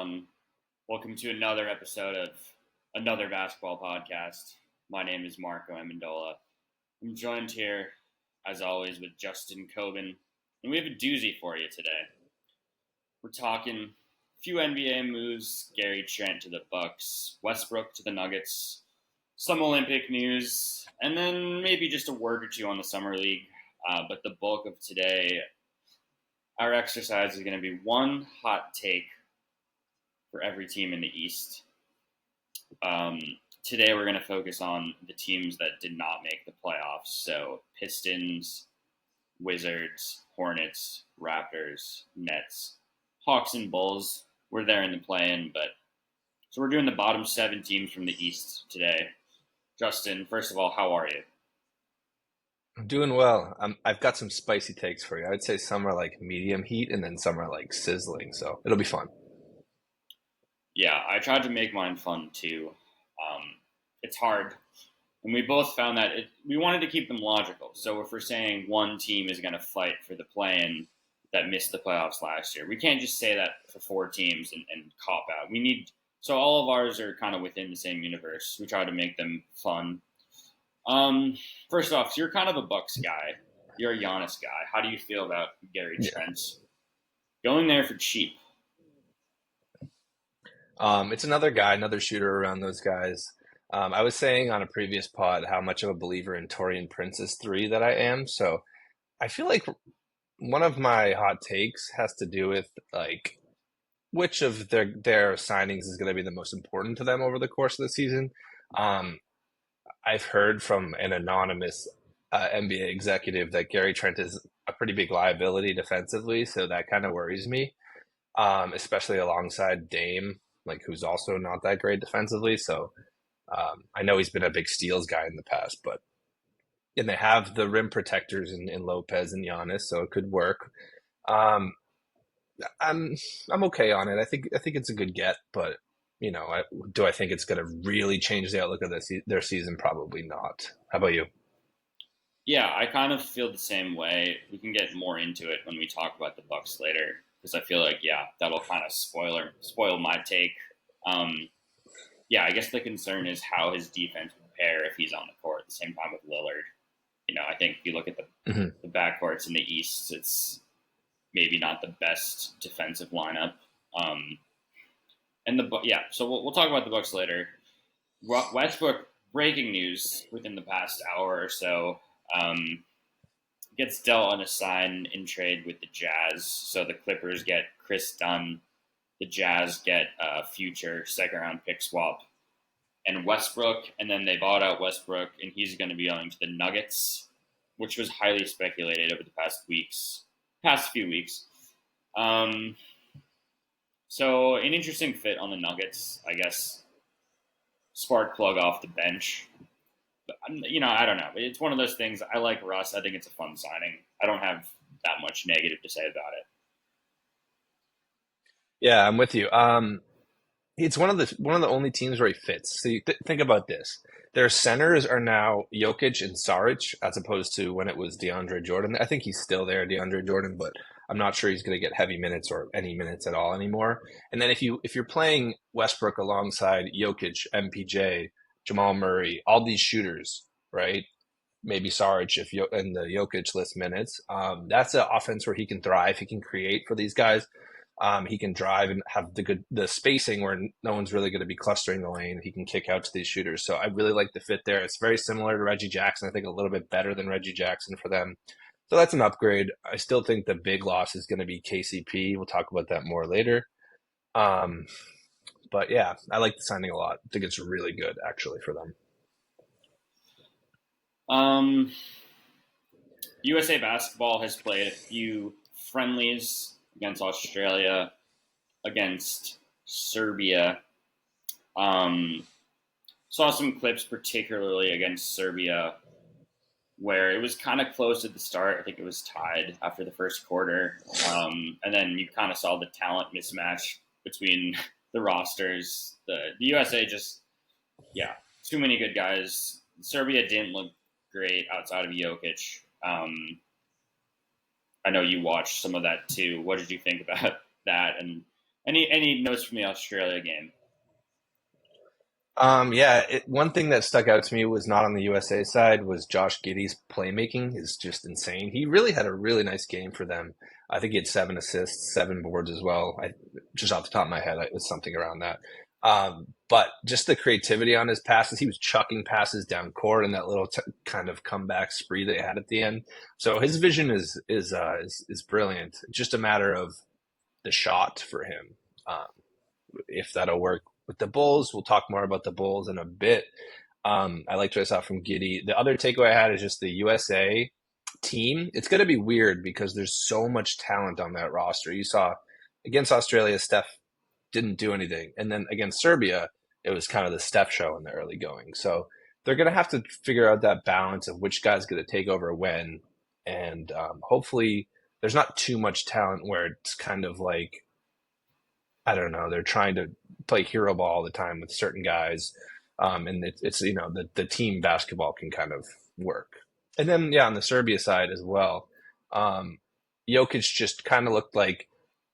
everyone. Welcome to another episode of another basketball podcast. My name is Marco Amendola. I'm joined here, as always, with Justin Coben, and we have a doozy for you today. We're talking a few NBA moves: Gary Trent to the Bucks, Westbrook to the Nuggets, some Olympic news, and then maybe just a word or two on the Summer League. But the bulk of today, our exercise is going to be one hot take for every team in the East. Today we're going to focus on the teams that did not make the playoffs. So Pistons, Wizards, Hornets, Raptors, Nets, Hawks, and Bulls. We're there in the play-in, so we're doing the bottom 7 teams from the East today. Justin, first of all, how are you? I'm doing well. I've got some spicy takes for you. I'd say some are like medium heat and then some are like sizzling. So it'll be fun. Yeah, I tried to make mine fun too. It's hard. And we both found that we wanted to keep them logical. So if we're saying one team is going to fight for the play-in that missed the playoffs last year, we can't just say that for 4 teams and cop out. So all of ours are kind of within the same universe. We try to make them fun. First off, so you're kind of a Bucks guy. You're a Giannis guy. How do you feel about Gary Yeah. Trent going there for cheap? It's another guy, another shooter around those guys. I was saying on a previous pod how much of a believer in Torian Prince's three that I am. So I feel like one of my hot takes has to do with like which of their signings is going to be the most important to them over the course of the season. Um, I've heard from an anonymous NBA executive that Gary Trent is a pretty big liability defensively, so that kind of worries me, especially alongside Dame, like who's also not that great defensively. So I know he's been a big steals guy in the past, but and they have the rim protectors in Lopez and Giannis, so it could work. Um, I'm I'm okay on it. I think it's a good get, but do I think it's going to really change the outlook of their season? Probably not. How about you? Yeah, I kind of feel the same way. We can get more into it when we talk about the Bucks later, because I feel like that'll kind of spoil my take. Um, yeah, I guess the concern is how his defense will pair if he's on the court at the same time with Lillard. I think if you look at Mhm. the backcourts in the East, it's maybe not the best defensive lineup. Um, so we'll talk about the Bucks later. Westbrook, breaking news within the past hour or so. Um, Gets dealt on a sign in trade with the Jazz. So the Clippers get Chris Dunn. The Jazz get a future second round pick swap and Westbrook. And then they bought out Westbrook, and he's going to be going to the Nuggets, which was highly speculated over the past few weeks. Um, so an interesting fit on the Nuggets, I guess. Spark plug off the bench. But, I don't know. It's one of those things. I like Russ. I think it's a fun signing. I don't have that much negative to say about it. Yeah, I'm with you. It's one of the only teams where he fits. So think about this: their centers are now Jokic and Saric, as opposed to when it was DeAndre Jordan. I think he's still there, DeAndre Jordan, but I'm not sure he's going to get heavy minutes or any minutes at all anymore. And then if you're playing Westbrook alongside Jokic, MPJ, Jamal Murray, all these shooters, right? Maybe Saric if in the Jokic list minutes. That's an offense where he can thrive. He can create for these guys. He can drive and have the spacing where no one's really going to be clustering the lane. He can kick out to these shooters. So I really like the fit there. It's very similar to Reggie Jackson. I think a little bit better than Reggie Jackson for them. So that's an upgrade. I still think the big loss is going to be KCP. We'll talk about that more later. Um, but yeah, I like the signing a lot. I think it's really good actually for them. Um, USA Basketball has played a few friendlies against Australia, against Serbia. Um, Saw some clips, particularly against Serbia, where it was kind of close at the start. I think it was tied after the first quarter. And then you kind of saw the talent mismatch between the rosters. The USA just, yeah, too many good guys. Serbia didn't look great outside of Jokic. I know you watched some of that too. What did you think about that? And Any notes from the Australia game? One thing that stuck out to me was not on the USA side was Josh Giddey's playmaking is just insane. He really had a really nice game for them. I think he had 7 assists, 7 boards as well. Just off the top of my head, it was something around that. But just the creativity on his passes, he was chucking passes down court and that little kind of comeback spree that he had at the end. So his vision is brilliant. It's just a matter of the shot for him. Um, if that'll work with the Bulls. We'll talk more about the Bulls in a bit. I liked what I saw from Giddy. The other takeaway I had is just the USA team. It's going to be weird because there's so much talent on that roster. You saw against Australia, Steph didn't do anything. And then against Serbia, it was kind of the Steph show in the early going. So they're going to have to figure out that balance of which guy's going to take over when. And hopefully there's not too much talent where it's kind of like, I don't know, they're trying to play hero ball all the time with certain guys. And it's the team basketball can kind of work. And then, yeah, on the Serbia side as well, um, Jokic just kind of looked like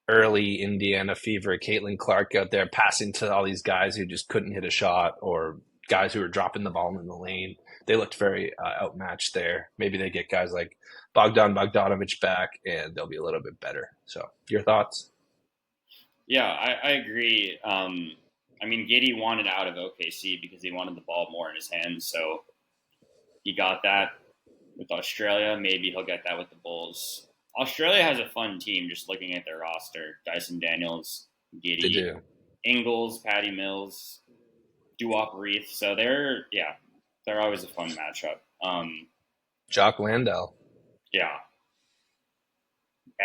early Indiana fever. Caitlin Clark out there passing to all these guys who just couldn't hit a shot or guys who were dropping the ball in the lane. They looked very outmatched there. Maybe they get guys like Bogdan Bogdanovic back and they'll be a little bit better. So, your thoughts? Yeah, I agree. I mean, Giddy wanted out of OKC because he wanted the ball more in his hands, so he got that with Australia. Maybe he'll get that with the Bulls. Australia has a fun team. Just looking at their roster: Dyson Daniels, They Giddy, do. Ingles, Patty Mills, Duop Reith. So they're always a fun matchup. Jock Landell. Yeah,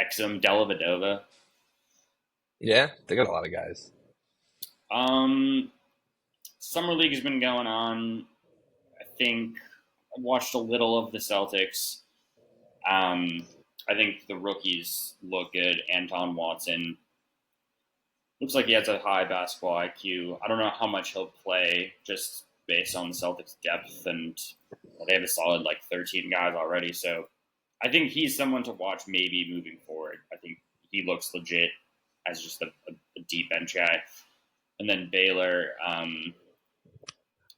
Exum, Dellavedova. Yeah, they got a lot of guys. Um, Summer League has been going on. I think I watched a little of the Celtics. Um, I think the rookies look good. Anton Watson looks like he has a high basketball IQ. I don't know how much he'll play just based on the Celtics' depth, and they have a solid like 13 guys already. So I think he's someone to watch maybe moving forward. I think he looks legit as just a deep bench guy. And then Baylor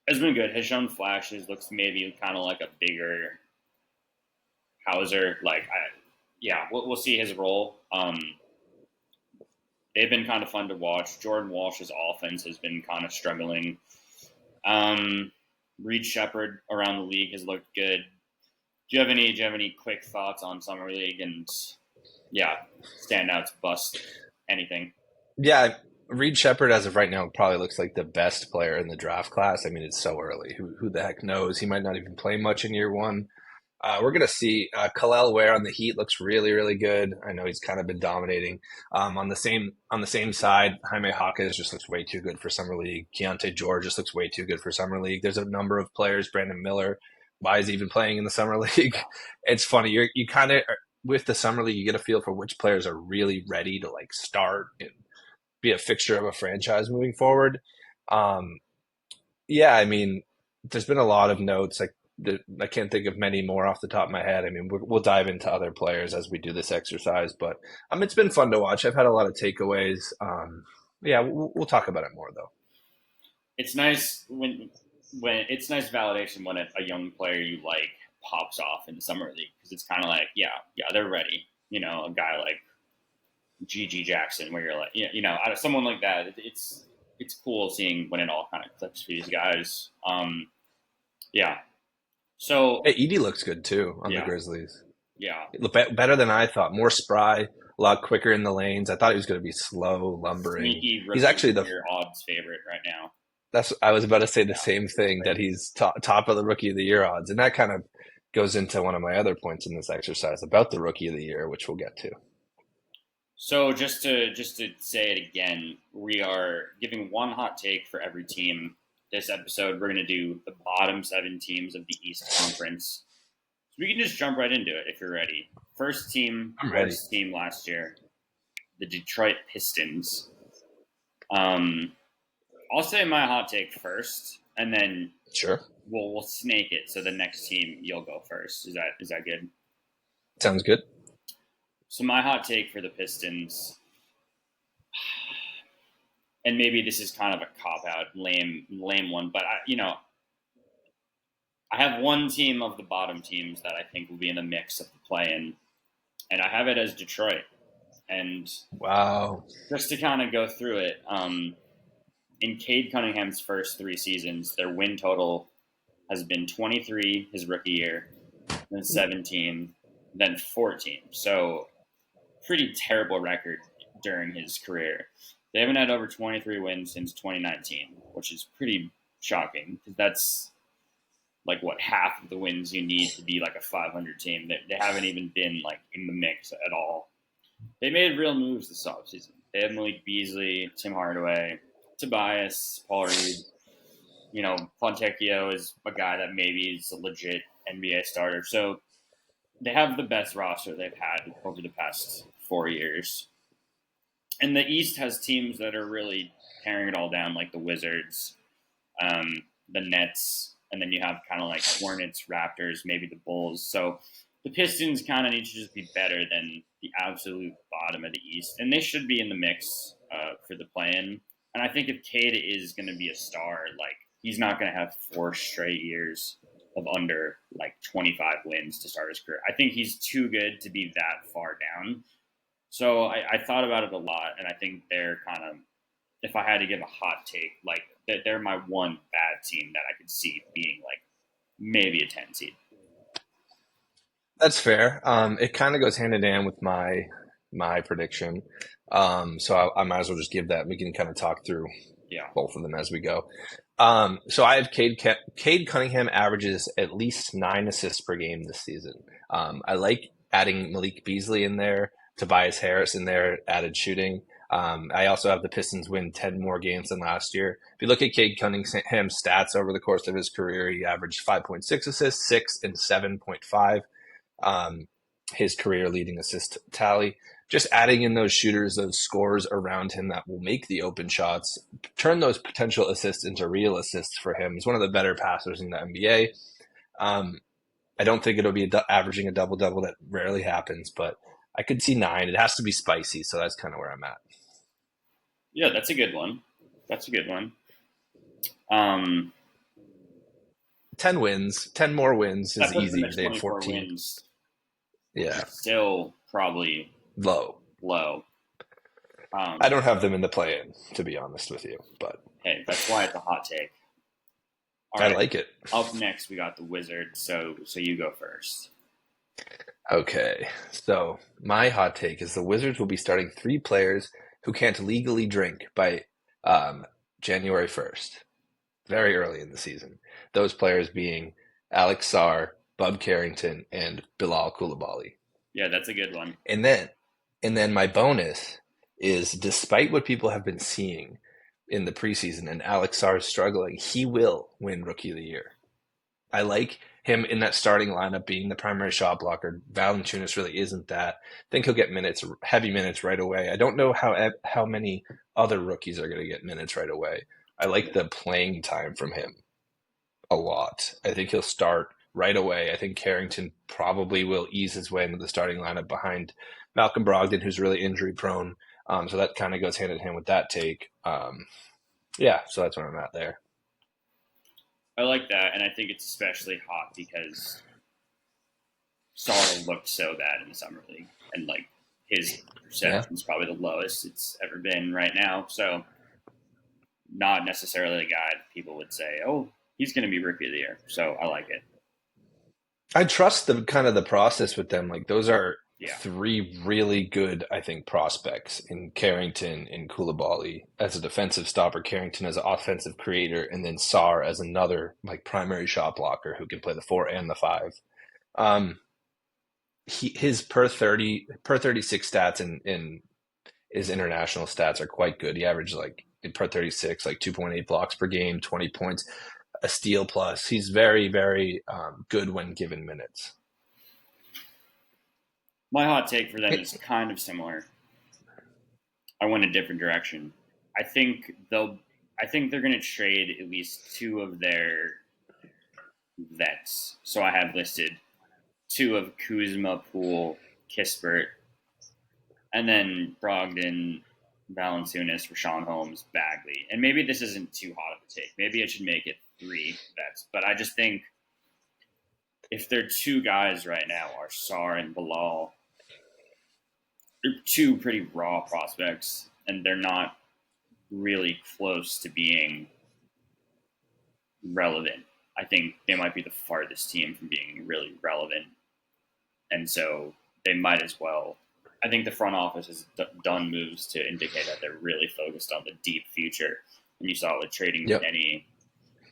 has been good. Has shown flashes. Looks maybe kind of like a bigger Hauser. Yeah, we'll see his role. They've been kind of fun to watch. Jordan Walsh's offense has been kind of struggling. Um, Reed Shepard around the league has looked good. Do you have any quick thoughts on summer league and yeah, standouts, bust, anything? Yeah, Reed Shepard as of right now probably looks like the best player in the draft class. I mean, it's so early. Who the heck knows? He might not even play much in year one. We're gonna see. Kalel Ware on the Heat looks really, really good. I know he's kind of been dominating. On the same side, Jaime Hawkins just looks way too good for summer league. Keontae George just looks way too good for summer league. There's a number of players. Brandon Miller, why is he even playing in the summer league? It's funny. You kind of with the summer league, you get a feel for which players are really ready to like start and be a fixture of a franchise moving forward. Um, yeah, I mean, there's been a lot of notes. Like, I can't think of many more off the top of my head. I mean, we'll dive into other players as we do this exercise, but it's been fun to watch. I've had a lot of takeaways. Yeah, we'll talk about it more though. It's nice when it's nice validation when a young player you like pops off in the summer league because it's kind of like yeah they're ready. You know, a guy like GG Jackson where you're like out of someone like that. It's cool seeing when it all kind of clicks for these guys. Yeah. So Hey, Edie looks good too on the yeah, Grizzlies. yeah. He looked better than I thought. More spry, a lot quicker in the lanes. I thought he was going to be slow, lumbering. Sneaky He's rookie of actually the the year odds favorite right now. That's I was about to say the Yeah. same thing that he's top of the rookie of the year odds, and that kind of goes into one of my other points in this exercise about the rookie of the year, which we'll get to. So just to say it again, we are giving one hot take for every team. This episode, we're going to do the bottom 7 teams of the East Conference. So we can just jump right into it if you're ready. First team, I'm ready. worst team last year, the Detroit Pistons. Um, I'll say my hot take first, and then Sure, we'll snake it. So the next team, you'll go first. Is that good? sounds good. So my hot take for the Pistons, and maybe this is kind of a cop out, lame one, but I have one team of the bottom teams that I think will be in the mix of the play-in, and I have it as Detroit. And Wow. just to kind of go through it, in Cade Cunningham's first 3 seasons, their win total has been 23 his rookie year, then 17, then 14. So pretty terrible record during his career. They haven't had over 23 wins since 2019, which is pretty shocking because that's like what half of the wins you need to be like a 500 team. They haven't even been like in the mix at all. They made real moves this offseason. They have Malik Beasley, Tim Hardaway, Tobias, Paul Reed. Fontecchio is a guy that maybe is a legit NBA starter. So they have the best roster they've had over the past 4 years. And the East has teams that are really tearing it all down, like the Wizards, the Nets, and then you have kind of like Hornets, Raptors, maybe the Bulls. So the Pistons kind of need to just be better than the absolute bottom of the East. And they should be in the mix for the play-in. And I think if Cade is going to be a star, like he's not going to have 4 straight years of under like 25 wins to start his career. I think he's too good to be that far down. So I thought about it a lot, and I think they're kind of, if I had to give a hot take, like they're my one bad team that I could see being like maybe a 10 seed. That's fair. It kind of goes hand in hand with my prediction. So I might as well just give that. We can kind of talk through Yeah. both of them as we go. So I have Cade Cunningham averages at least 9 assists per game this season. I like adding Malik Beasley in there, Tobias Harris in there, added shooting. I also have the Pistons win 10 more games than last year. If you look at Cade Cunningham's stats over the course of his career, he averaged 5.6 assists, 6 and 7.5. His career leading assist tally. Just adding in those shooters, those scorers around him that will make the open shots, turn those potential assists into real assists for him. He's one of the better passers in the NBA. I don't think it'll be averaging a double-double. That rarely happens, but I could see 9. It has to be spicy, so that's kind of where I'm at. Yeah, that's a good one. 10 wins, 10 more wins is easy. They had 14. Wins. Yeah. Still probably low. I don't have them in the play-in, to be honest with you, but hey, that's why it's a hot take. All right. I like it. Up next, we got the Wizards, so you go first. Okay, so my hot take is the Wizards will be starting 3 players who can't legally drink by January 1st, very early in the season. Those players being Alex Sarr, Bub Carrington, and Bilal Coulibaly. Yeah, that's a good one. And then my bonus is, despite what people have been seeing in the preseason and Alex Sarr struggling, he will win Rookie of the Year. I like him in that starting lineup being the primary shot blocker. Valanciunas really isn't that. I think he'll get heavy minutes right away. I don't know how many other rookies are going to get minutes right away. I like the playing time from him a lot. I think he'll start right away. I think Carrington probably will ease his way into the starting lineup behind Malcolm Brogdon, who's really injury prone. So that kind of goes hand in hand with that take. Yeah, so that's where I'm at there. I like that, and I think it's especially hot because Sarr looked so bad in the summer league, and like his perception is probably the lowest it's ever been right now. So, not necessarily a guy that people would say, "Oh, he's going to be Rookie of the Year." So I like it. I trust the kind of the process with them. Like those are 3 really good, I think, prospects in Carrington and Coulibaly as a defensive stopper, Carrington as an offensive creator, and then Sarr as another like primary shot blocker who can play the 4 and the 5. His per 36 stats in his international stats are quite good. He averaged like per 36 like 2.8 blocks per game, 20 points, a steal plus. He's very, very good when given minutes. My hot take for them is kind of similar. I went a different direction. I think they're going to trade at least 2 of their vets. So I have listed 2 of Kuzma, Poole, Kispert, and then Brogdon, Valanciunas, Rashawn Holmes, Bagley. And maybe this isn't too hot of a take. Maybe I should make it 3 vets. But I just think if they're 2 guys right now, are Sar and Bilal, they're 2 pretty raw prospects, and they're not really close to being relevant. I think they might be the farthest team from being really relevant, and so they might as well. I think the front office has done moves to indicate that they're really focused on the deep future. And you saw it with trading Yep. Denny,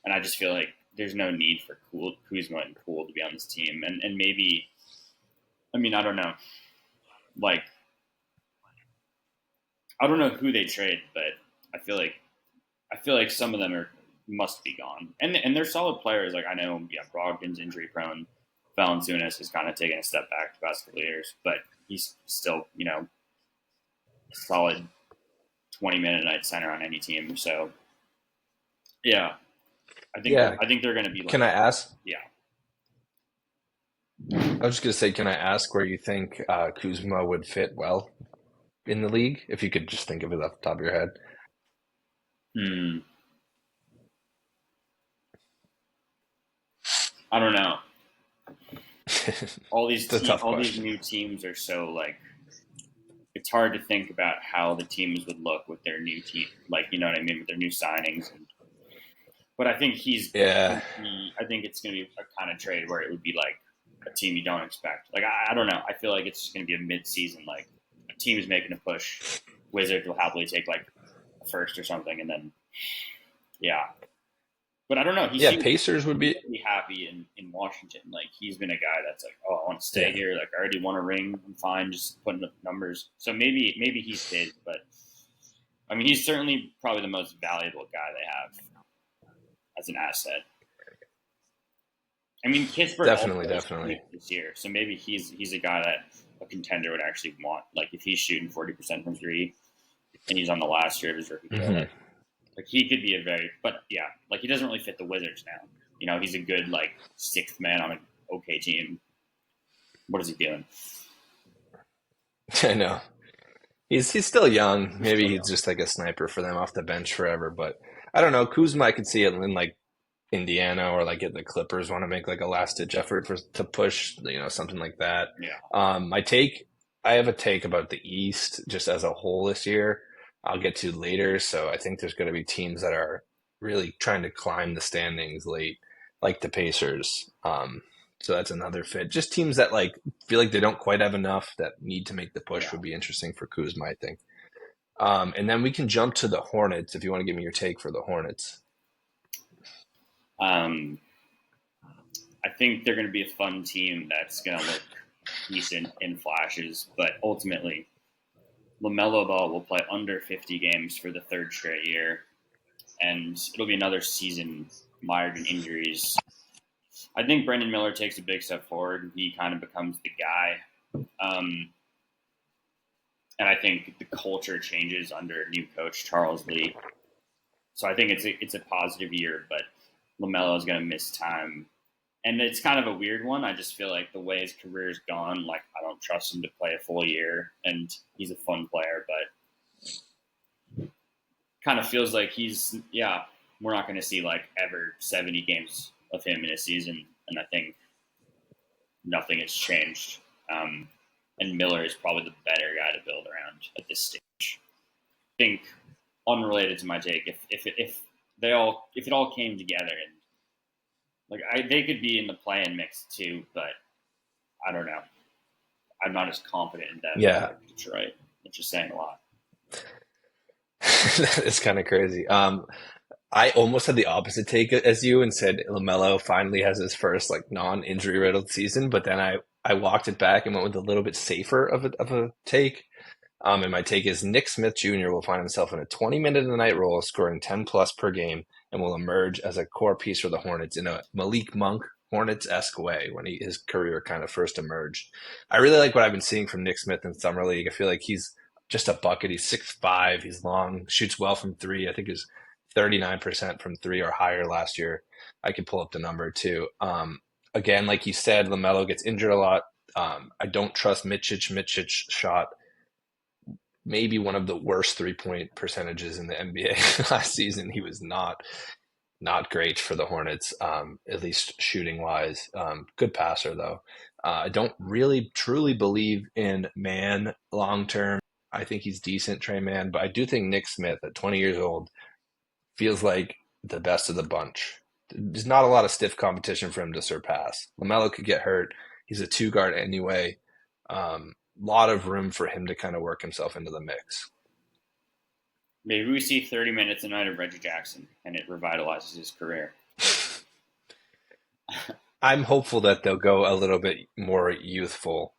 and I just feel like there's no need for Kuzma and Poole to be on this team, and maybe, I mean, I don't know, like I don't know who they trade, but I feel like some of them are must be gone, and they're solid players. Like I know, yeah, Brogdon's injury prone. Valanciunas has kind of taken a step back the past couple of years, but he's still, a solid 20-minute a night center on any team. So yeah, Yeah. I think they're going to be like, Can I ask? yeah. I was just gonna say, can I ask where you think Kuzma would fit well in the league? If you could just think of it off the top of your head. Hmm. I don't know. It's a tough All these question. new teams are so like it's hard to think about how the teams would look with their new team, like you know what I mean, with their new signings. But I think Yeah, I think it's going to be a kind of trade where it would be like a team you don't expect. Like I don't know. I feel like it's just going to be a mid-season. Like a team is making a push. Wizards will happily take like a first or something, and then yeah. But I don't know. He yeah. seems Pacers would be. really happy in Washington. Like he's been a guy that's like, oh, I want to stay Yeah, here. Like I already won a ring. I'm fine, just putting up numbers. So maybe he stays. But I mean, he's certainly probably the most valuable guy they have as an asset. I mean, Pittsburgh definitely, also is definitely. great this year, so maybe he's a guy that a contender would actually want. Like if he's shooting 40% from three and he's on the last year of his rookie deal, Hmm. like he could be a very. But yeah, like he doesn't really fit the Wizards now. He's a good like sixth man on an okay team. What is he doing? I know. He's still young. He's Maybe still he's young. just like a sniper for them off the bench forever. But I don't know. Kuzma, I could see it in like Indiana or like if the Clippers want to make like a last ditch effort for to push, something like that. Yeah, My take, I have a take about the East just as a whole this year. I'll get to later. So I think there's going to be teams that are really trying to climb the standings late, like the Pacers. So that's another fit. Just teams that like feel like they don't quite have enough that need to make the push yeah. would be interesting for Kuzma, I think. And then we can jump to the Hornets if you want to give me your take for the Hornets. Um, I think they're going to be a fun team that's going to look decent in flashes, but ultimately, LaMelo Ball will play under 50 games for the third straight year, and it'll be another season mired in injuries. I think Brendan Miller takes a big step forward. He kind of becomes the guy. And I think the culture changes under new coach Charles Lee. So I think it's a positive year, but LaMelo is going to miss time, and it's kind of a weird one. I just feel like the way his career's gone, like I don't trust him to play a full year, and he's a fun player, but kind of feels like we're not going to see like ever 70 games of him in a season, and I think nothing has changed. And Miller is probably the better guy to build around at this stage. I think unrelated to my take, if it all came together and they could be in the play-in mix too, but I don't know. I'm not as confident in them Yeah, as Detroit, which is saying a lot. it's kind of crazy. I almost had the opposite take as you and said LaMelo finally has his first like non-injury riddled season, but then I walked it back and went with a little bit safer of a take. And my take is Nick Smith Jr. will find himself in a 20-minute a night role, scoring 10 plus per game, and will emerge as a core piece for the Hornets in a Malik Monk Hornets-esque way when his career kind of first emerged. I really like what I've been seeing from Nick Smith in summer league. I feel like he's just a bucket. He's 6'5", he's long, shoots well from three. I think he's 39% from three or higher last year. I could pull up the number too. Again, like you said, LaMelo gets injured a lot. I don't trust Mitch's shot maybe one of the worst 3-point percentages in the NBA last season. He was not great for the Hornets, at least shooting wise. Good passer though. I don't really truly believe in Man long term. I think he's decent, Trey Man, but I do think Nick Smith at 20 years old feels like the best of the bunch. There's not a lot of stiff competition for him to surpass. LaMelo could get hurt. He's a two guard anyway. Lot of room for him to kind of work himself into the mix. Maybe we see 30 minutes a night of Reggie Jackson, and it revitalizes his career. I'm hopeful that they'll go a little bit more youthful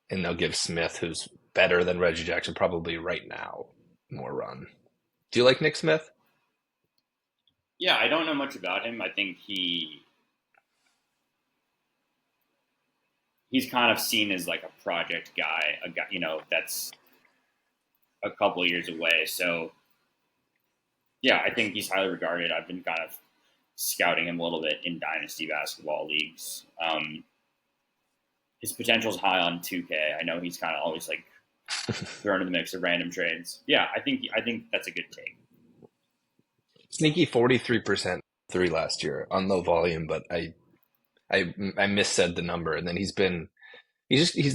and they'll give Smith, who's better than Reggie Jackson probably right now, more run. Do you like Nick Smith? Yeah, I don't know much about him. I think he's kind of seen as like a project guy, a guy, that's a couple of years away. So yeah, I think he's highly regarded. I've been kind of scouting him a little bit in dynasty basketball leagues. His potential is high on 2K. I know he's kind of always like thrown in the mix of random trades. Yeah, I think that's a good take. Sneaky 43% three last year on low volume, but I missaid the number. And then he's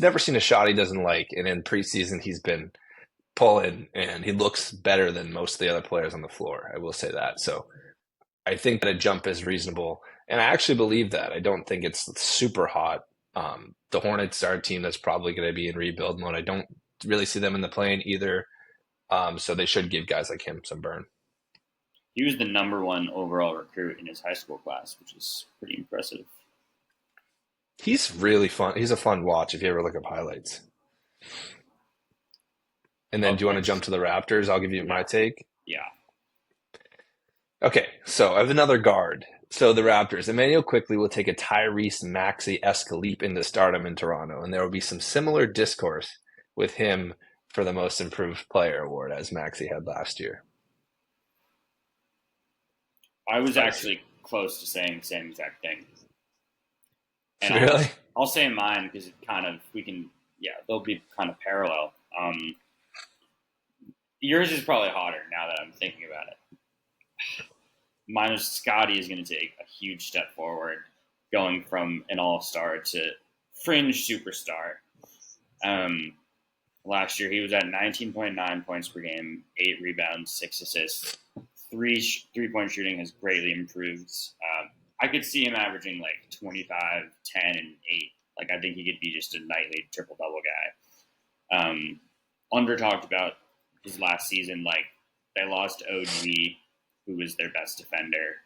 never seen a shot he doesn't like. And in preseason, he's been pulling and he looks better than most of the other players on the floor. I will say that. So I think that a jump is reasonable. And I actually believe that. I don't think it's super hot. The Hornets are a team that's probably going to be in rebuild mode. I don't really see them in the play-in either. So they should give guys like him some burn. He was the number one overall recruit in his high school class, which is pretty impressive. He's really fun. He's a fun watch if you ever look up highlights. And then Up do you want to jump next, to the Raptors? I'll give you my take. yeah, Okay, so I have another guard. So the Raptors, Emmanuel quickly will take a Tyrese Maxey-esque leap into stardom in Toronto, and there will be some similar discourse with him for the Most Improved Player award as Maxey had last year. I was Spicy. actually close to saying the same exact thing, and Really? I'll say mine because it kind of we can yeah they'll be kind of parallel. Yours is probably hotter now that I'm thinking about it. Mine is Scotty is going to take a huge step forward, going from an all star to fringe superstar. Um, Last year he was at 19.9 points per game, 8 rebounds, 6 assists. Three point shooting has greatly improved. I could see him averaging like 25, 10, and 8. Like I think he could be just a nightly triple double guy. Under talked about his last season. Like they lost OG, who was their best defender,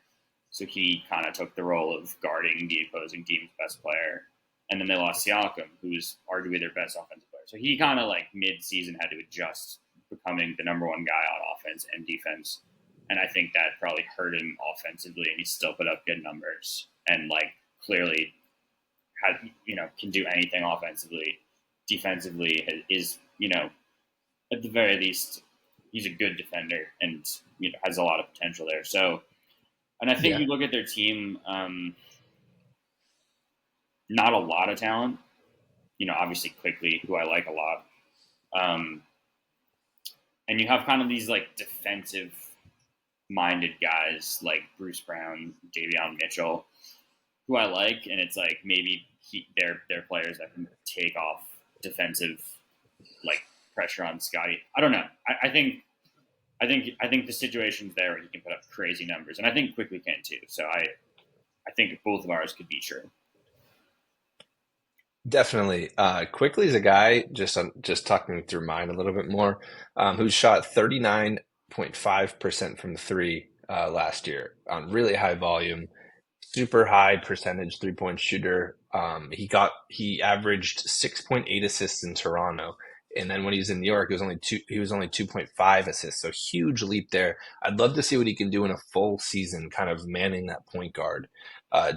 so he kind of took the role of guarding the opposing team's best player. And then they lost Siakam, who was arguably their best offensive player. So he kind of like mid-season had to adjust, becoming the number one guy on offense and defense. And I think that probably hurt him offensively, and he still put up good numbers and like clearly had can do anything offensively. Defensively is at the very least he's a good defender and has a lot of potential there. So, and I think Yeah. you look at their team, not a lot of talent. Obviously quickly, who I like a lot. Um, and you have kind of these like defensive minded guys like Bruce Brown, Davion Mitchell, who I like, and it's like maybe they're players that can take off defensive like pressure on Scotty. I don't know. I think the situation's there where he can put up crazy numbers, and I think quickly can too. So I think both of ours could be true. Definitely. Quickly is a guy just talking through mine a little bit more, who shot 39.5% from three last year on really high volume, super high percentage 3-point shooter. He averaged 6.8 assists in Toronto. And then when he was in New York, he was only 2.5 assists. So huge leap there. I'd love to see what he can do in a full season, kind of manning that point guard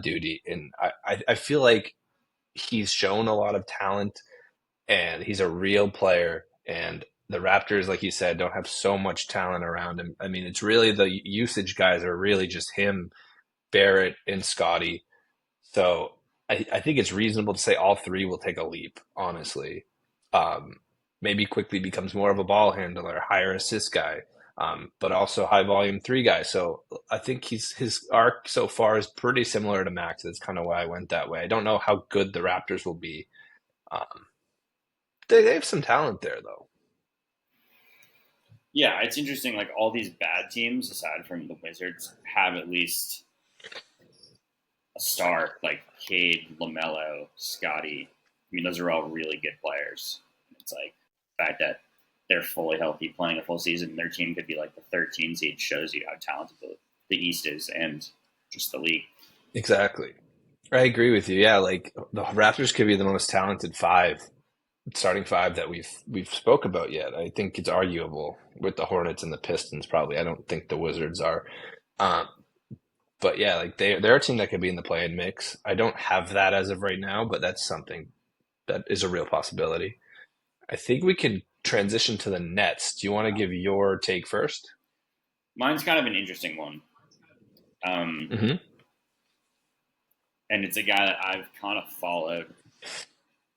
duty. And I feel like he's shown a lot of talent and he's a real player. And the Raptors, like you said, don't have so much talent around him. I mean, it's really the usage guys are really just him, Barrett, and Scotty. So I think it's reasonable to say all three will take a leap, honestly. Um, maybe quickly becomes more of a ball handler, higher assist guy, but also high volume three guy. So I think his arc so far is pretty similar to Max. That's kind of why I went that way. I don't know how good the Raptors will be. Um, they have some talent there, though. Yeah, it's interesting. Like all these bad teams, aside from the Wizards, have at least a star like Cade, Lamelo, Scotty. I mean, those are all really good players. It's like the fact that they're fully healthy, playing a full season, their team could be like the 13 seed shows you how talented the East is and just the league. Exactly. I agree with you. Yeah, like the Raptors could be the most talented starting five that we've spoke about yet. I think it's arguable with the Hornets and the Pistons. Probably, I don't think the Wizards are. Um, but yeah, like they're a team that could be in the play-in mix. I don't have that as of right now, but that's something that is a real possibility. I think we can transition to the Nets. Do you want to give your take first? Mine's kind of an interesting one. Mm-hmm. And it's a guy that I've kind of followed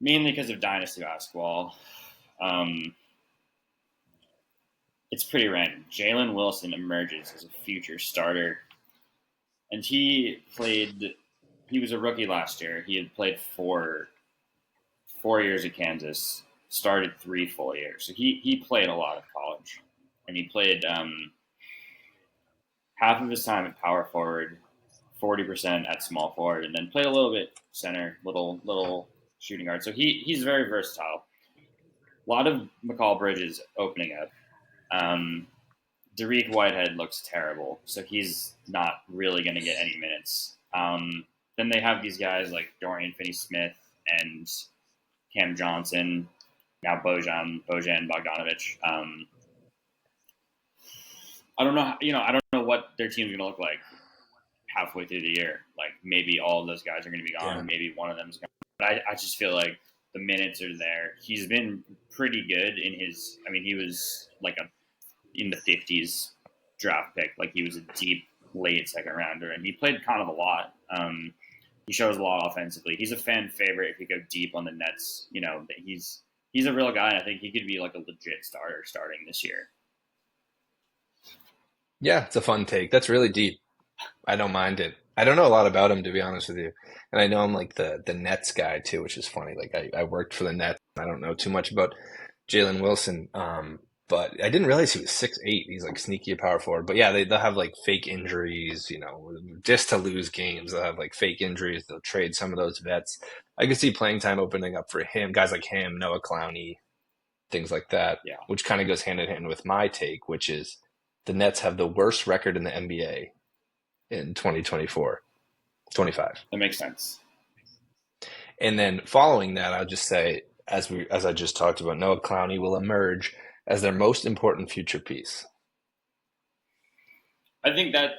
mainly because of Dynasty Basketball. Um, it's pretty random. Jalen Wilson emerges as a future starter, and he played. He was a rookie last year. He had played 4 years at Kansas, started 3 full years. So he played a lot of college, and he played half of his time at power forward, 40% at small forward, and then played a little bit center, little shooting guard. So he's very versatile. A lot of McCall Bridges opening up. Dariq Whitehead looks terrible, so he's not really going to get any minutes. Then they have these guys like Dorian Finney-Smith and Cam Johnson, now Bojan Bogdanovic. I don't know. I don't know what their team's going to look like halfway through the year. Like maybe all of those guys are going to be gone, Yeah. maybe one of them's gone. But I just feel like the minutes are there. He's been pretty good in his. I mean, he was like in the 50s draft pick. Like he was a deep late second rounder, and he played kind of a lot. He shows a lot offensively. He's a fan favorite if you go deep on the Nets. He's a real guy, and I think he could be like a legit starter starting this year. Yeah, it's a fun take. That's really deep. I don't mind it. I don't know a lot about him, to be honest with you. And I know I'm like the Nets guy too, which is funny. Like I worked for the Nets. I don't know too much about Jalen Wilson. But I didn't realize he was 6'8". He's like sneaky a power forward. But yeah, they'll have like fake injuries, just to lose games. They'll have like fake injuries. They'll trade some of those vets. I could see playing time opening up for him, guys like him, Noah Clowney, things like that, Yeah, which kind of goes hand in hand with my take, which is the Nets have the worst record in the NBA in 2024, 25. that makes sense. And then following that, I'll just say, as I just talked about, Noah Clowney will emerge as their most important future piece. I think that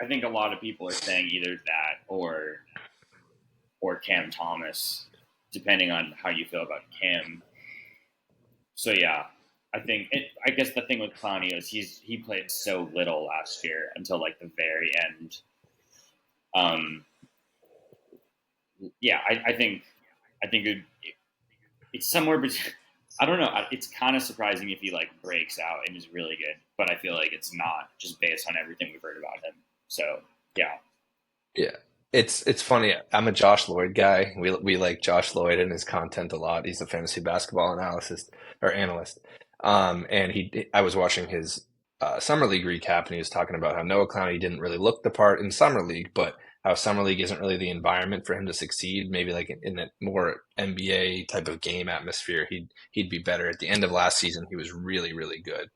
I think a lot of people are saying either that or Cam Thomas, depending on how you feel about Cam. So yeah, I guess the thing with Clowney is he played so little last year until like the very end. Um, yeah, I think it's somewhere between. I don't know. It's kind of surprising if he like breaks out and is really good, but I feel like it's not just based on everything we've heard about him. So yeah, Yeah. It's funny. I'm a Josh Lloyd guy. We like Josh Lloyd and his content a lot. He's a fantasy basketball analyst. And I was watching his summer league recap, and he was talking about how Noah Clowney didn't really look the part in summer league, but how summer league isn't really the environment for him to succeed. Maybe like in a more NBA type of game atmosphere, he'd be better. At the end of last season, he was really really good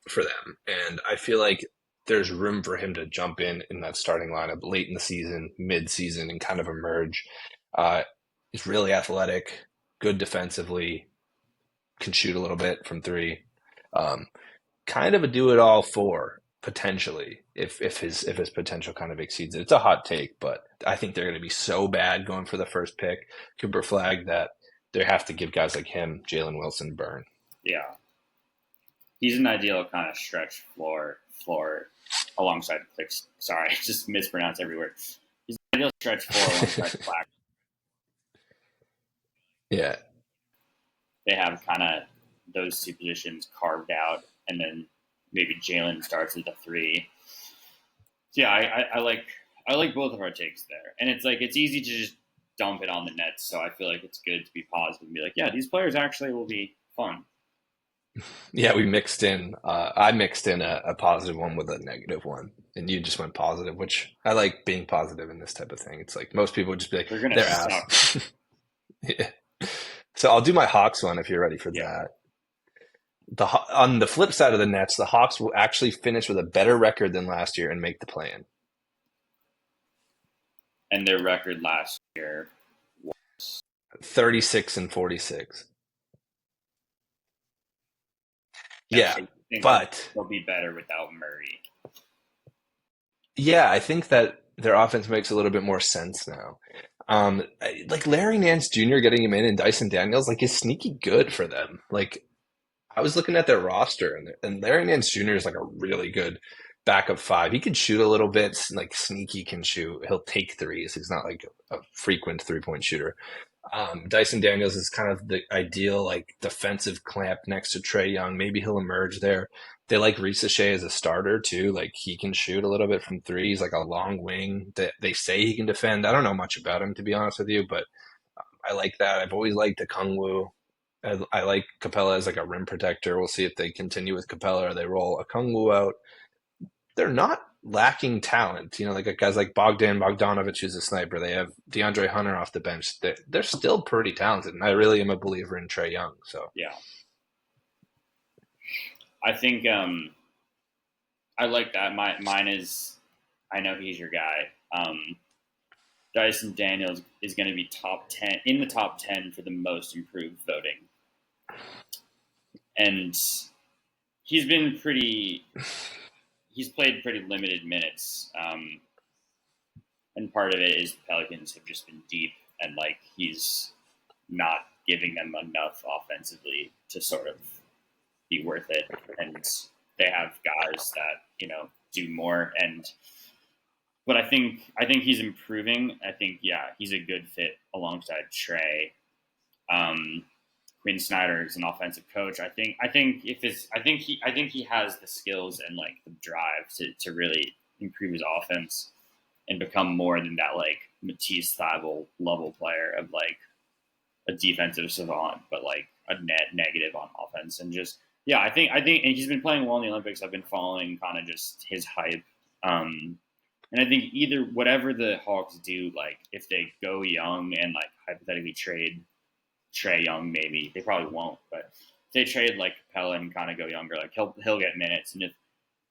for them, and I feel like there's room for him to jump in that starting lineup late in the season, mid-season, and kind of emerge. Uh, he's really athletic, good defensively, can shoot a little bit from three. Um, Kind of a do-it-all for potentially if his potential kind of exceeds it. It's a hot take, but I think they're going to be so bad going for the first pick, Cooper Flag, that they have to give guys like him, Jalen Wilson, burn. yeah, he's an ideal kind of stretch floor alongside clicks. Sorry, I just mispronounced every word. He's an ideal stretch floor alongside Black. Yeah, they have kind of those two positions carved out, and then maybe Jalen starts at the three. So yeah, I like both of our takes there, and it's like it's easy to just dump it on the Nets. So I feel like it's good to be positive and be like, yeah, these players actually will be fun. Yeah, we mixed in. I mixed in a positive one with a negative one, and you just went positive, which I like being positive in this type of thing. It's like most people would just be like, They're gonna "They're suck. ass." Yeah. So I'll do my Hawks one if you're ready for Yeah, that. On the flip side of the Nets, the Hawks will actually finish with a better record than last year and make the play-in. and their record last year. 36 and 46. Yeah, Yeah, I think but they'll be better without Murray. yeah, I think that their offense makes a little bit more sense now. Like Larry Nance Jr. getting him in and Dyson Daniels, like is sneaky good for them. Like I was looking at their roster, and Larry Nance Jr. is like a really good backup five. He can shoot a little bit, like sneaky can shoot. He'll take threes. He's not like a frequent 3-point shooter. Dyson Daniels is kind of the ideal like defensive clamp next to Trey Young. Maybe he'll emerge there. They like Shea as a starter too. Like he can shoot a little bit from three. He's like a long wing. They say he can defend. I don't know much about him to be honest with you, but I like that. I've always liked Okongwu. I like Capella as like a rim protector. We'll see if they continue with Capella or they roll Okongwu out. They're not lacking talent. You know, like guys like Bogdan Bogdanovic, who's a sniper. They have DeAndre Hunter off the bench. They're still pretty talented, and I really am a believer in Trey Young. So Yeah, I think I like that. Mine is I know he's your guy. Dyson Daniels is going to be top 10 for the most improved voting, and he's been pretty. He's played pretty limited minutes, and part of it is the Pelicans have just been deep, and like he's not giving them enough offensively to sort of be worth it, and they have guys that do more. And but I think he's improving. I think he's a good fit alongside Trey. Quinn Snyder is an offensive coach. I think he has the skills and like the drive to really improve his offense and become more than that like Matisse Thybulle level player of like a defensive savant, but like a net negative on offense. And just I think and he's been playing well in the Olympics. I've been following kind of just his hype. And I think either whatever the Hawks do, like if they go young and like hypothetically trade Trey Young, maybe they probably won't, but if they trade like Capella and kind of go younger, like he'll get minutes. And if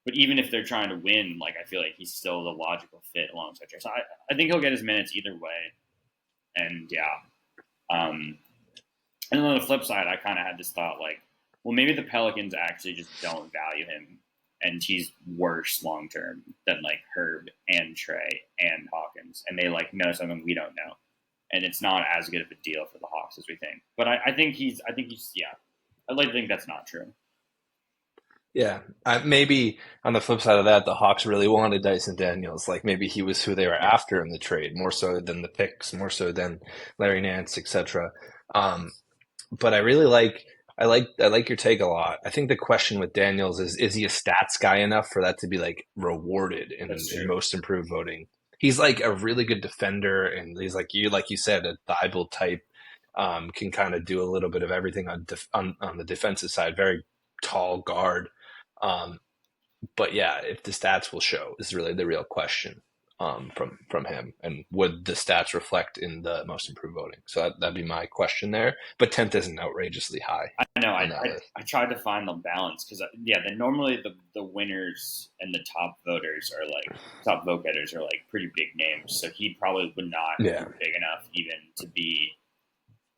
but even if they're trying to win, like I feel like he's still the logical fit alongside Trey. So I think he'll get his minutes either way. And um, and then on the flip side, I kind of had this thought like, well, maybe the Pelicans actually just don't value him, and he's worse long term than like Herb and Trey and Hawkins, and they like know something we don't know, and it's not as good of a deal for the Hawks as we think. But I think he's yeah, I'd like to think that's not true. yeah, maybe on the flip side of that, the Hawks really wanted Dyson Daniels. Like maybe he was who they were Yeah, after in the trade, more so than the picks, more so than Larry Nance, etc. Um, but I like your take a lot. I think the question with Daniels is he a stats guy enough for that to be like rewarded in, that's in true. most improved voting? He's like a really good defender, and he's like you said, a Thibault type. Can kind of do a little bit of everything on the defensive side. Very tall guard. Um, but yeah, if the stats will show is really the real question from him, and would the stats reflect in the most improved voting? So that'd be my question there. But 10th isn't outrageously high I know. on that list. I tried to find the balance because normally the winners and the top voters are like top vote getters are like pretty big names. So he probably would not be Yeah, big enough even to be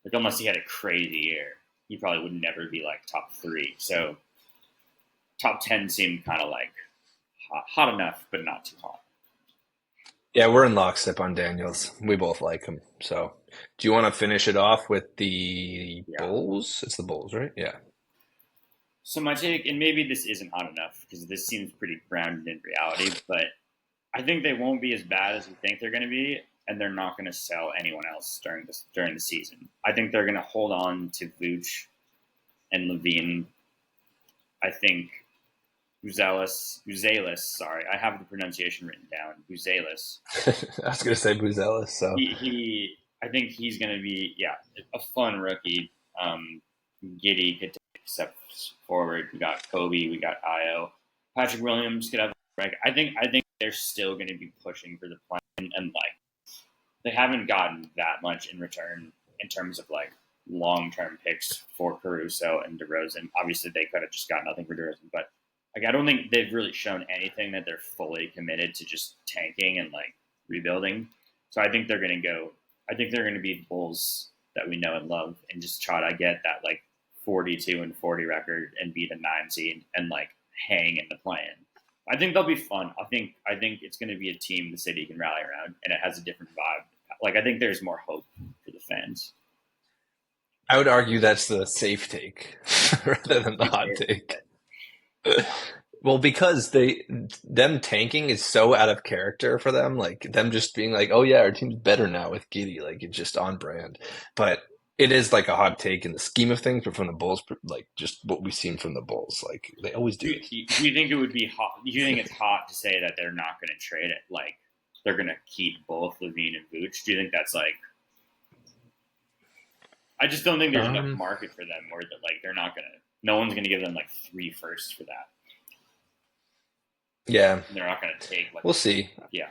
like unless he had a crazy year, he probably would never be like top three. So top 10 seemed kind of like hot enough, but not too hot. yeah, we're in lockstep on Daniels. We both like him. So, do you want to finish it off with the Yeah. Bulls? It's the Bulls, right? Yeah. So my take, and maybe this isn't hot enough because this seems pretty grounded in reality, but I think they won't be as bad as we think they're going to be, and they're not going to sell anyone else during the season. I think they're going to hold on to Vooch and Levine. I think Buzelis, sorry, I have the pronunciation written down. Buzelis. I was going to say Buzelis, so I think he's going to be, a fun rookie. Giddy could take steps forward. We got Kobe, we got Io. Patrick Williams could have. I think they're still going to be pushing for the plan, and like they haven't gotten that much in return in terms of like long-term picks for Caruso and DeRozan. Obviously, they could have just got nothing for DeRozan, but like I don't think they've really shown anything that they're fully committed to just tanking and like rebuilding. So I think they're going to go. I think they're going to be the Bulls that we know and love, and just try to get that like 42-40 record and be the 9 seed and like hang in the play-in. I think they'll be fun. I think it's going to be a team the city can rally around, and it has a different vibe. Like I think there's more hope for the fans. I would argue that's the safe take rather than the hot take. Well, because them tanking is so out of character for them, like them just being like, "Oh yeah, our team's better now with Giddy," like it's just on brand. But it is like a hot take in the scheme of things, but from the Bulls, like just what we've seen from the Bulls, like they always do. Do you think it would be hot? Do you think it's hot to say that they're not going to trade it? Like they're going to keep both Levine and Vooch? Do you think that's like? I just don't think there's enough market for them, or that like they're not going to. No one's going to give them like 3 firsts for that. Yeah, And they're not going to take. Like, we'll see. Yeah.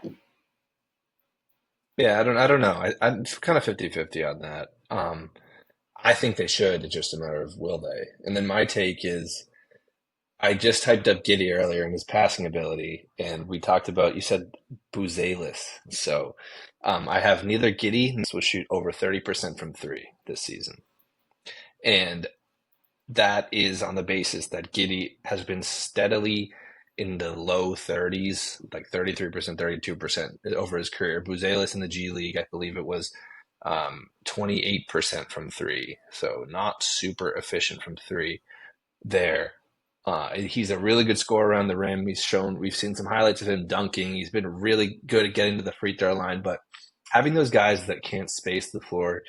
Yeah, I don't know. I'm kind of 50-50 on that. I think they should. It's just a matter of will they. And then my take is I just typed up Giddy earlier and his passing ability, and we talked about, you said Buzelis. So I have neither Giddy, this will shoot over 30% from three this season. And that is on the basis that Giddy has been steadily in the low 30s, like 33%, 32% over his career. Buzelis in the G League, I believe it was 28% from three. So not super efficient from three there. He's a really good scorer around the rim. We've seen some highlights of him dunking. He's been really good at getting to the free throw line, but having those guys that can't space the floor,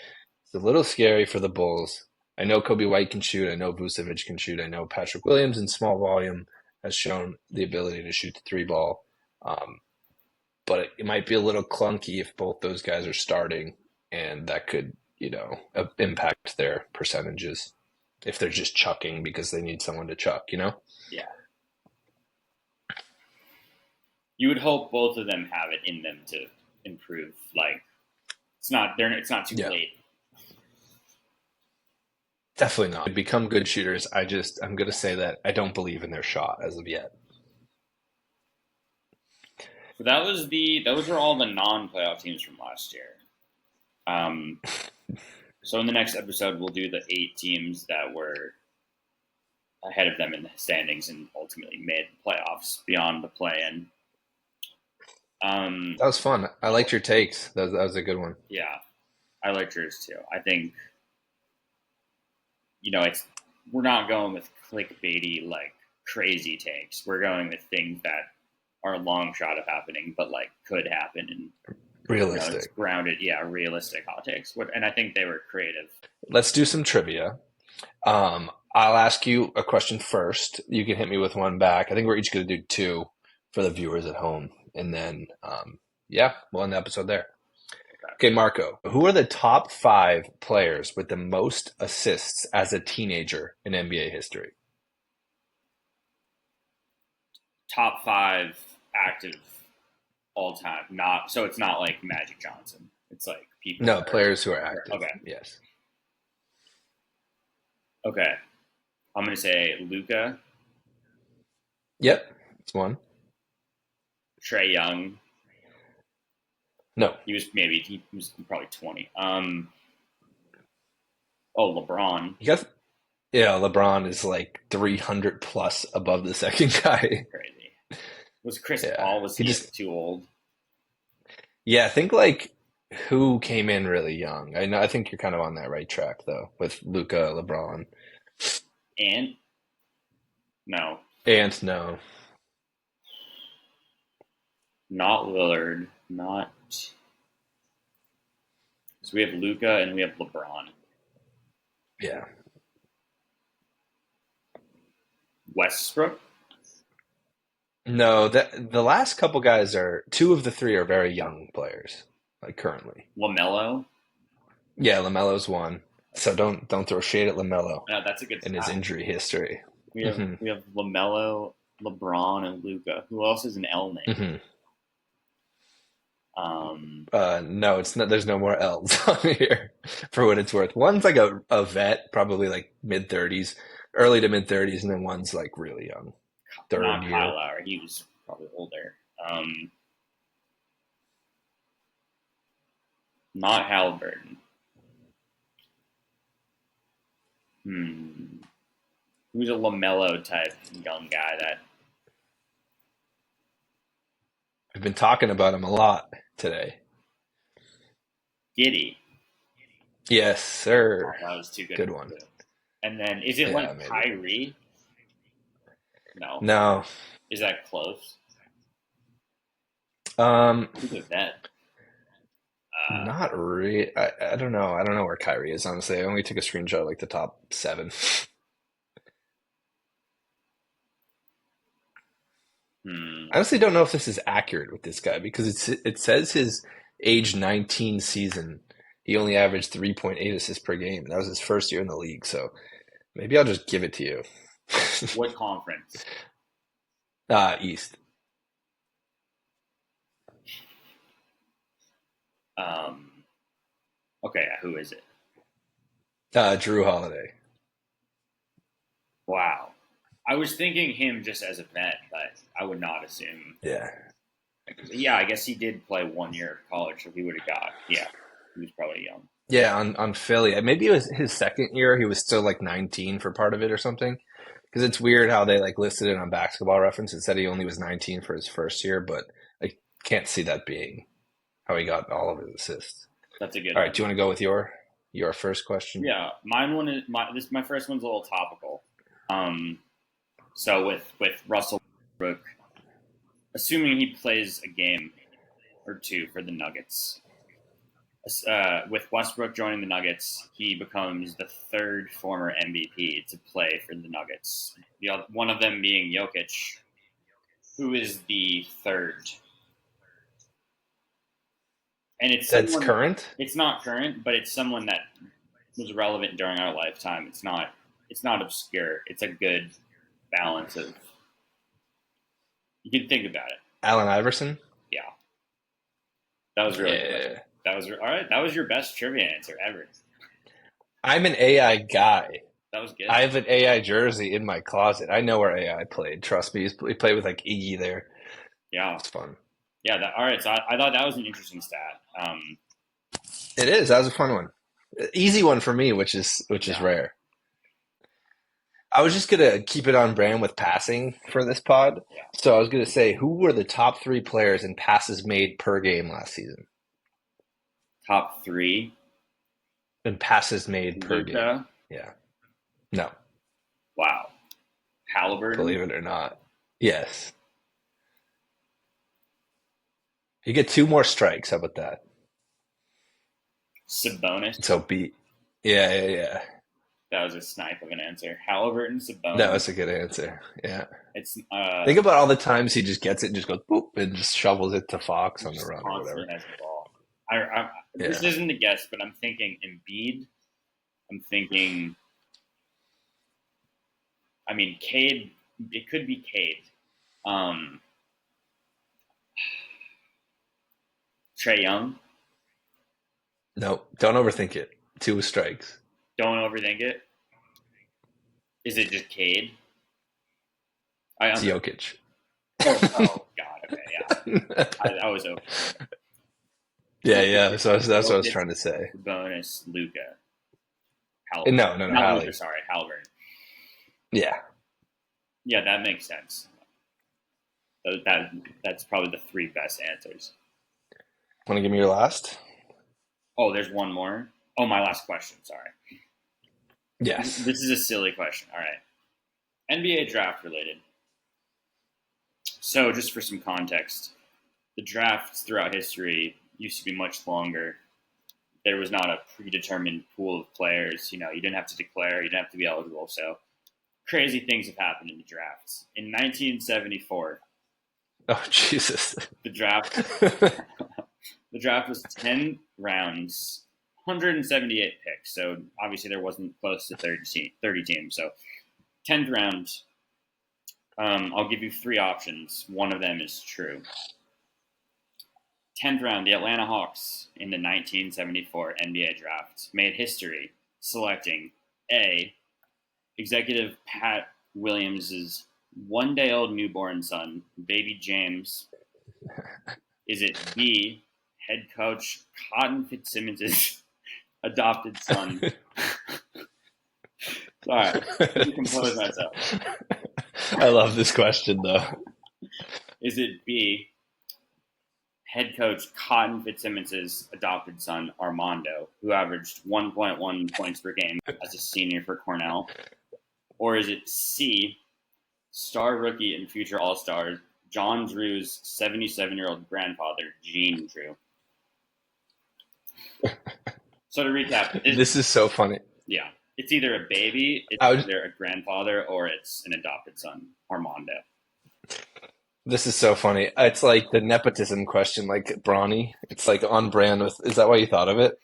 it's a little scary for the Bulls. I know Kobe White can shoot. I know Vucevic can shoot. I know Patrick Williams in small volume has shown the ability to shoot the three ball. But it might be a little clunky if both those guys are starting, and that could, impact their percentages if they're just chucking because they need someone to chuck, Yeah. You would hope both of them have it in them to improve. Like it's not too late. Definitely not. Become good shooters. I'm going to say that I don't believe in their shot as of yet. So those were all the non-playoff teams from last year. So in the next episode, we'll do the 8 teams that were ahead of them in the standings and ultimately made the playoffs beyond the play-in. That was fun. I liked your takes. That was a good one. Yeah, I liked yours too. I think, we're not going with clickbaity, like crazy takes. We're going with things that are a long shot of happening, but like could happen and realistic. It's grounded, realistic hot takes. And I think they were creative. Let's do some trivia. I'll ask you a question first. You can hit me with one back. I think we're each going to do 2 for the viewers at home. And then, we'll end the episode there. Okay, Marco, who are the top 5 players with the most assists as a teenager in NBA history? Top 5 active all time. So it's not like Magic Johnson. It's like people. No, players who are active. Okay. Yes. Okay. I'm going to say Luka. Yep. It's one. Trae Young. No. He was probably 20. LeBron. LeBron is like 300 plus above the second guy. Crazy. Was Chris Paul, was he just too old? Yeah, I think like who came in really young. I think you're kind of on that right track though with Luka, LeBron. Ant? No. Ant, no. Not Lillard. Not. So we have Luka and we have LeBron. Yeah. Westbrook, No, the last couple guys are two of the three are very young players, like currently. LaMelo. Yeah, LaMelo's one. So don't throw shade at LaMelo Yeah, that's a good and his stat. injury history. We have hmm we have LaMelo, LeBron, and Luca. Who else is an L name? hmm Um, No, it's not. There's no more L's on here for what it's worth. One's like a vet, probably like mid 30s, early to mid 30s, and then one's like really young, third Not Kyle year. Lowry. He was probably older. Not Halliburton. Hmm. Who's a LaMelo type young guy that We've been talking about him a lot today. Giddy? Yes, Oh, sir. that was too good. Good one. And then is it Yeah, like maybe. Kyrie? No. No, Is that close? um, Who's a vet? not really. I don't know. I don't know where Kyrie is, honestly. I only took a screenshot of like the top seven. Hmm. I honestly don't know if this is accurate with this guy because it says his age 19 season, he only averaged 3.8 assists per game. That was his first year in the league, so maybe I'll just give it to you. What conference? East. Um. Okay. Who is it? Drew Holiday. Wow. I was thinking him just as a vet, but I would not assume. Yeah. Yeah, I guess he did play 1 year of college, so he would have got. Yeah, he was probably young. Yeah, on Philly. Maybe it was his second year. He was still like 19 for part of it or something. Because it's weird how they like listed it on Basketball Reference. It said he only was 19 for his first year, but I can't see that being how he got all of his assists. That's a good All right, one. do you want to go with your first question? Yeah, mine one is my first one's a little topical. Um, so with Russell Westbrook, assuming he plays a game or two for the Nuggets, with Westbrook joining the Nuggets, he becomes the third former MVP to play for the Nuggets. One of them being Jokic, who is the third, and it's That's someone. current? It's not current, but it's someone that was relevant during our lifetime. It's not. It's not obscure. It's a good balance of. You can think about it. Allen Iverson? Yeah, that was really good. Yeah. That was all right. That was your best trivia answer ever. I'm an AI guy. That was good. I have an AI jersey in my closet. I know where AI played. Trust me. He played with like Iggy there. Yeah, It's fun. yeah. All right. So I thought that was an interesting stat. It is. That was a fun one. Easy one for me, which is Yeah. rare. I was just gonna keep it on brand with passing for this pod. Yeah. So I was gonna say, who were the top three players in passes made per game last season? Top three. In passes made per game. Luca. Yeah. No, Wow. Halliburton. believe it or not. Yes. You get two more strikes. How about that? Sabonis. So beat. Yeah, yeah, yeah. That was a snipe of an answer. Halliburton. That Sabonis. was a good answer. Yeah. It's Think about all the times he just gets it and just goes boop and just shovels it to Fox on the just run or constantly whatever. has the ball. This Yeah. isn't a guess, but I'm thinking Embiid. I'm thinking. I mean, Cade. It could be Cade. Um, Trey Young. No, don't overthink it. Two strikes. Don't overthink it. Is it just Cade? It's Jokic. Oh God. Okay. Yeah. I was over. Yeah, yeah. So that's what I was trying to say. Bonus Luca. No, no, no, Not Hallie. Luca. Sorry, Halliburton. Yeah. Yeah, that makes sense. That's probably the three best answers. Want to give me your last? Oh, there's one more. Oh, my last question. Sorry. Yes. This is a silly question. All right. NBA draft related. So, just for some context, the drafts throughout history used to be much longer. There was not a predetermined pool of players. You didn't have to declare. You didn't have to be eligible. So, crazy things have happened in the drafts. In 1974, Oh, Jesus. the draft the draft was 10 rounds, 178 picks. So obviously there wasn't close to 30 teams. So 10th round, I'll give you three options. One of them is true. 10th round, the Atlanta Hawks in the 1974 NBA draft made history selecting A, executive Pat Williams' one-day-old newborn son, baby James. Is it B, head coach Cotton Fitzsimmons' adopted son? Sorry, I compose myself. I love this question, though. Is it B, head coach Cotton Fitzsimmons' adopted son, Armando, who averaged 1.1 points per game as a senior for Cornell? Or is it C, star rookie and future All-Star John Drew's 77-year-old grandfather, Gene Drew? So to recap, This is so funny. Yeah, it's either a baby, it's either a grandfather, or it's an adopted son, Armando. This is so funny. It's like the nepotism question, like Brawny. It's like on brand with. Is that why you thought of it?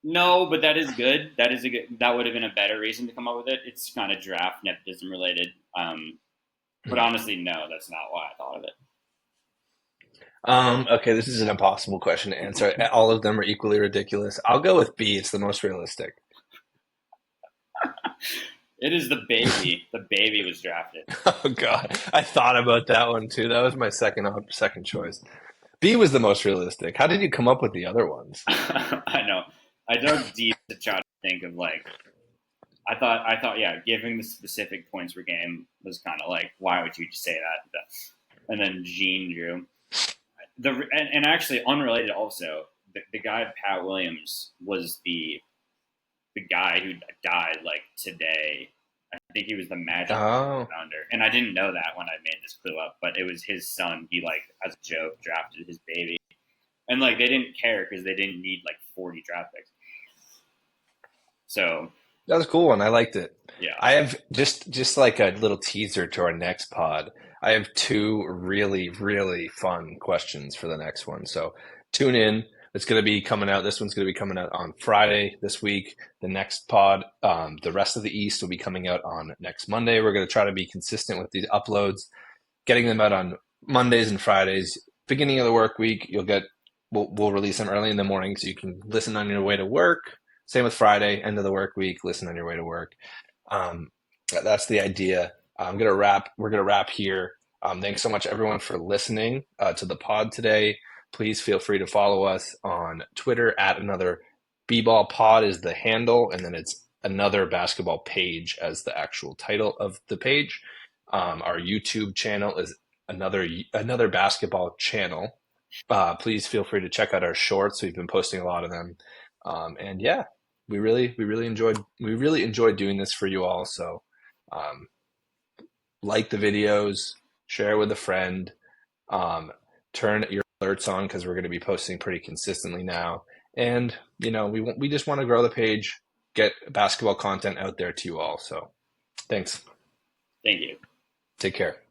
No, but that is good. That would have been a better reason to come up with it. It's kind of draft nepotism related. But honestly, no, that's not why I thought of it. Okay, this is an impossible question to answer. All of them are equally ridiculous. I'll go with B. It's the most realistic. It is the baby. The baby was drafted. Oh God, I thought about that one too. That was my second choice. B was the most realistic. How did you come up with the other ones? I know. I dug deep to try to think of I thought, yeah, giving the specific points per game was kind of like, why would you just say that? And then Gene Drew. And actually unrelated also, the guy Pat Williams was the guy who died today. I think he was the Magic founder, and I didn't know that when I made this clue up. But it was his son. He as a joke drafted his baby, and they didn't care because they didn't need 40 draft picks. So that was a cool one. I liked it. Yeah, I have just like a little teaser to our next pod. I have two really, really fun questions for the next one. So tune in. It's going to be coming out. This one's going to be coming out on Friday this week. The next pod, the rest of the East will be coming out on next Monday. We're going to try to be consistent with these uploads, getting them out on Mondays and Fridays. Beginning of the work week, we'll release them early in the morning so you can listen on your way to work. Same with Friday, end of the work week, listen on your way to work. That's the idea. We're going to wrap here. Thanks so much, everyone, for listening to the pod today. Please feel free to follow us on Twitter at another B-ball pod is the handle, and then it's another basketball page as the actual title of the page. Our YouTube channel is another basketball channel. Please feel free to check out our shorts. We've been posting a lot of them. And yeah, we really enjoyed doing this for you all. So like the videos, share with a friend, turn your alerts on because we're going to be posting pretty consistently now. And we just want to grow the page, get basketball content out there to you all. So thanks. Thank you. Take care.